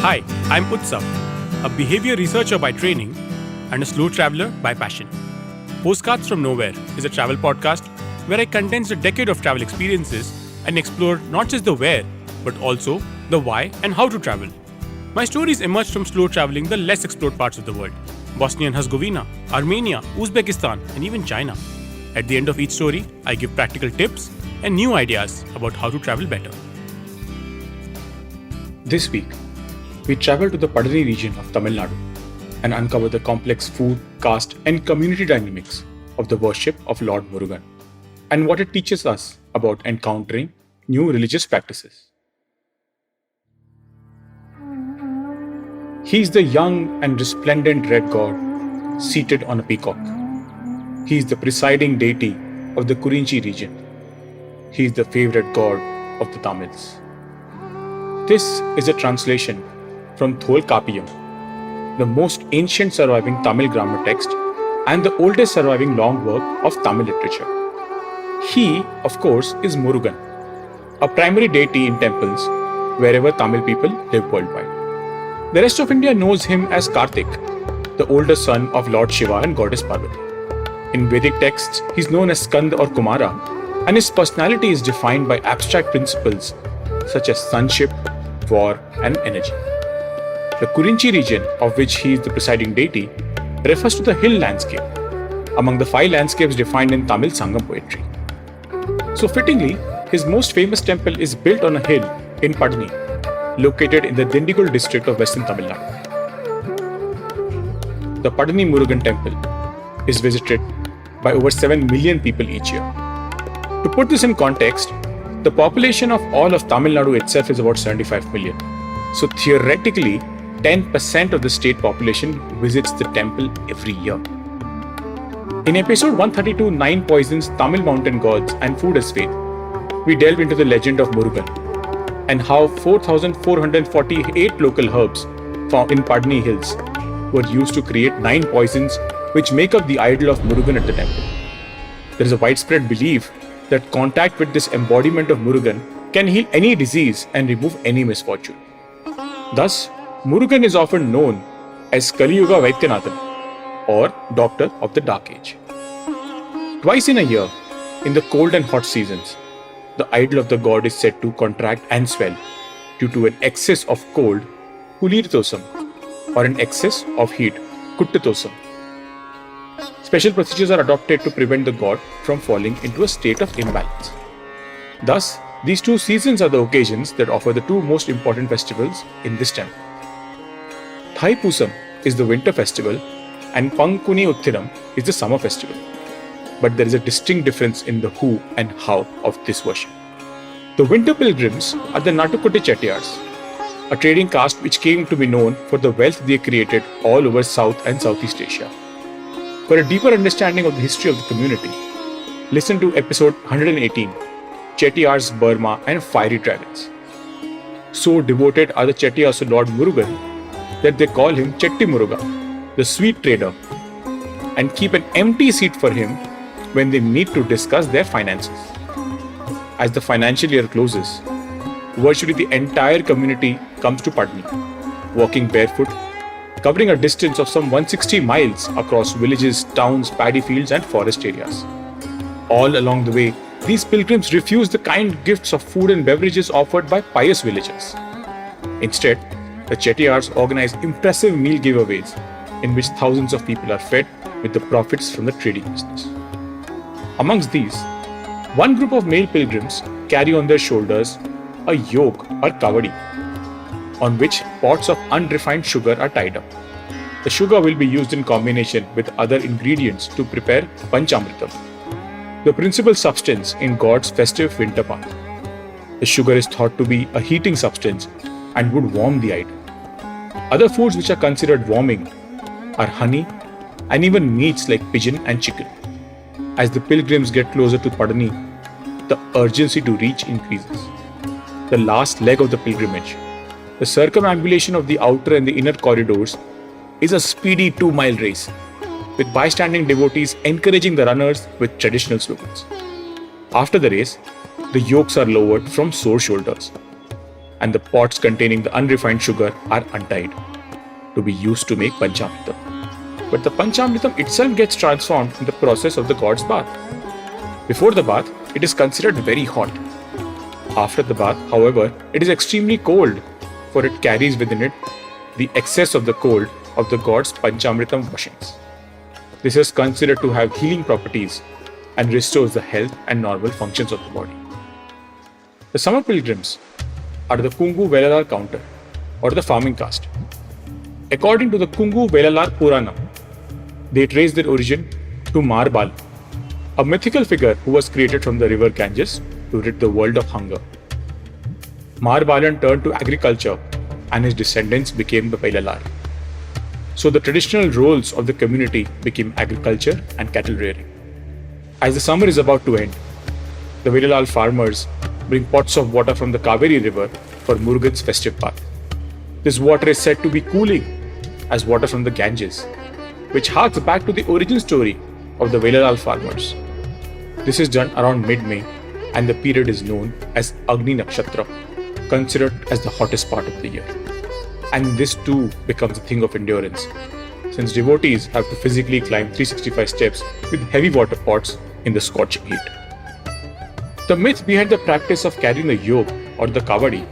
Hi, I'm Utsav, a behavior researcher by training and a slow traveler by passion. Postcards from Nowhere is a travel podcast where I condense a decade of travel experiences and explore not just the where, but also the why and how to travel. My stories emerge from slow traveling the less explored parts of the world: Bosnia and Herzegovina, Armenia, Uzbekistan, and even China. At the end of each story, I give practical tips and new ideas about how to travel better. This week, we travel to the Palani region of Tamil Nadu and uncover the complex food, caste, and community dynamics of the worship of Lord Murugan and what it teaches us about encountering new religious practices. He is the young and resplendent red god seated on a peacock. He is the presiding deity of the Kurinchi region. He is the favorite god of the Tamils. This is a translation from Tholkappiyam, the most ancient surviving Tamil grammar text and the oldest surviving long work of Tamil literature. He, of course, is Murugan, a primary deity in temples wherever Tamil people live worldwide. The rest of India knows him as Kartik, the older son of Lord Shiva and Goddess Parvati. In Vedic texts, he is known as Skanda or Kumara, and his personality is defined by abstract principles such as sonship, war, and energy. The Kurinchi region, of which he is the presiding deity, refers to the hill landscape, among the 5 landscapes defined in Tamil Sangam poetry. So fittingly, his most famous temple is built on a hill in Pazhani, located in the Dindigul district of Western Tamil Nadu. The Palani Murugan temple is visited by over 7 million people each year. To put this in context, the population of all of Tamil Nadu itself is about 75 million. So theoretically, 10% of the state population visits the temple every year. In episode 132, 9 Poisons, Tamil Mountain Gods and Food as Faith, we delve into the legend of Murugan and how 4,448 local herbs found in Pazhani hills were used to create 9 poisons which make up the idol of Murugan at the temple. There is a widespread belief that contact with this embodiment of Murugan can heal any disease and remove any misfortune. Thus, Murugan is often known as Kali Yuga Vaidyanathan, or Doctor of the Dark Age. Twice in a year, in the cold and hot seasons, the idol of the god is said to contract and swell due to an excess of cold, Kulirtosam, or an excess of heat, Kuttitosam. Special procedures are adopted to prevent the god from falling into a state of imbalance. Thus, these 2 seasons are the occasions that offer the 2 most important festivals in this temple. Thaipusam is the winter festival and Pankuni Uthiram is the summer festival. But there is a distinct difference in the who and how of this worship. The winter pilgrims are the Natukote Chettiars, a trading caste which came to be known for the wealth they created all over South and Southeast Asia. For a deeper understanding of the history of the community, listen to episode 118, Chettiars, Burma and Fiery Dragons. So devoted are the Chettiars to Lord Murugan that they call him Chetti Muruga, the sweet trader, and keep an empty seat for him when they need to discuss their finances. As the financial year closes, virtually the entire community comes to Pazhani, walking barefoot, covering a distance of some 160 miles across villages, towns, paddy fields and forest areas. All along the way, these pilgrims refuse the kind gifts of food and beverages offered by pious villagers. Instead, the Chettiars organize impressive meal giveaways in which thousands of people are fed with the profits from the trading business. Amongst these, one group of male pilgrims carry on their shoulders a yoke or kavadi, on which pots of unrefined sugar are tied up. The sugar will be used in combination with other ingredients to prepare Panchamritam, the principal substance in God's festive winter bath. The sugar is thought to be a heating substance and would warm the idol. Other foods which are considered warming are honey and even meats like pigeon and chicken. As the pilgrims get closer to Pazhani, the urgency to reach increases. The last leg of the pilgrimage, the circumambulation of the outer and the inner corridors, is a speedy 2-mile race, with bystanding devotees encouraging the runners with traditional slogans. After the race, the yokes are lowered from sore shoulders. and the pots containing the unrefined sugar are untied to be used to make Panchamritam. But the Panchamritam itself gets transformed in the process of the god's bath. Before the bath, it is considered very hot. After the bath, however, it is extremely cold, for it carries within it the excess of the cold of the god's Panchamritam washings. This is considered to have healing properties and restores the health and normal functions of the body. The summer pilgrims are the Kungu Velalar counter or the farming caste. According to the Kungu Velalar Purana, they trace their origin to Marbal, a mythical figure who was created from the river Ganges to rid the world of hunger. Marbalan turned to agriculture and his descendants became the Velalar. So the traditional roles of the community became agriculture and cattle rearing. As the summer is about to end, the Velalar farmers bring pots of water from the Kaveri river for Murugan's festive bath. This water is said to be cooling as water from the Ganges, which harks back to the origin story of the Velalar farmers. This is done around mid-May and the period is known as Agni Nakshatra, considered as the hottest part of the year. And this too becomes a thing of endurance, since devotees have to physically climb 365 steps with heavy water pots in the scorching heat. The myth behind the practice of carrying the yoke or the kavadi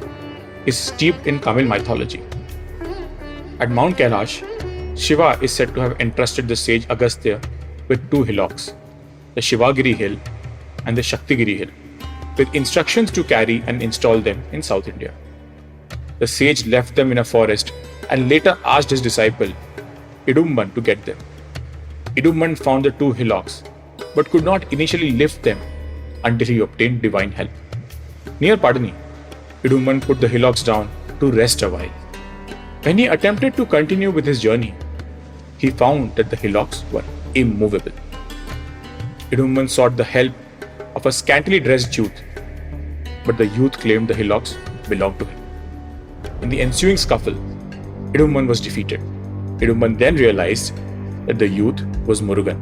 is steeped in Tamil mythology. At Mount Kailash, Shiva is said to have entrusted the sage Agastya with two hillocks, the Shivagiri hill and the Shaktigiri hill, with instructions to carry and install them in South India. The sage left them in a forest and later asked his disciple, Idumban, to get them. Idumban found the two hillocks, but could not initially lift them until he obtained divine help. Near Pazhani, Idumban put the hillocks down to rest a while. When he attempted to continue with his journey, he found that the hillocks were immovable. Idumban sought the help of a scantily dressed youth, but the youth claimed the hillocks belonged to him. In the ensuing scuffle, Idumban was defeated. Idumban then realized that the youth was Murugan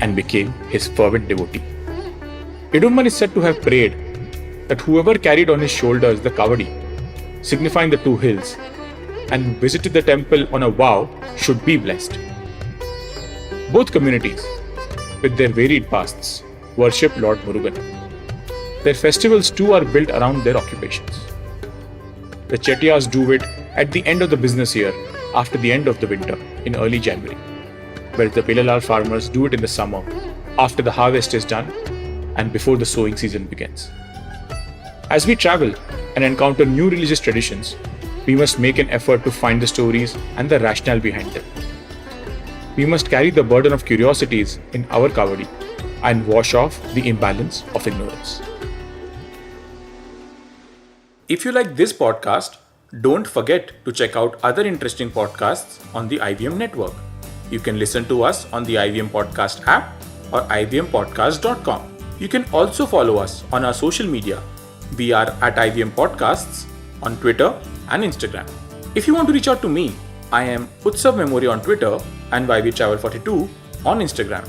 and became his fervent devotee. Idumban is said to have prayed that whoever carried on his shoulders the kavadi, signifying the two hills, and visited the temple on a vow should be blessed. Both communities, with their varied pasts, worship Lord Murugan. Their festivals too are built around their occupations. The Chettiars do it at the end of the business year after the end of the winter in early January, whereas the Velalar farmers do it in the summer after the harvest is done and before the sowing season begins. As we travel and encounter new religious traditions, we must make an effort to find the stories and the rationale behind them. We must carry the burden of curiosities in our kavadi and wash off the imbalance of ignorance. If you like this podcast, don't forget to check out other interesting podcasts on the IVM network. You can listen to us on the IVM Podcast app or ivmpodcast.com. You can also follow us on our social media. We are at IVM Podcasts on Twitter and Instagram. If you want to reach out to me, I am Utsav Memory on Twitter and YVTravel42 on Instagram.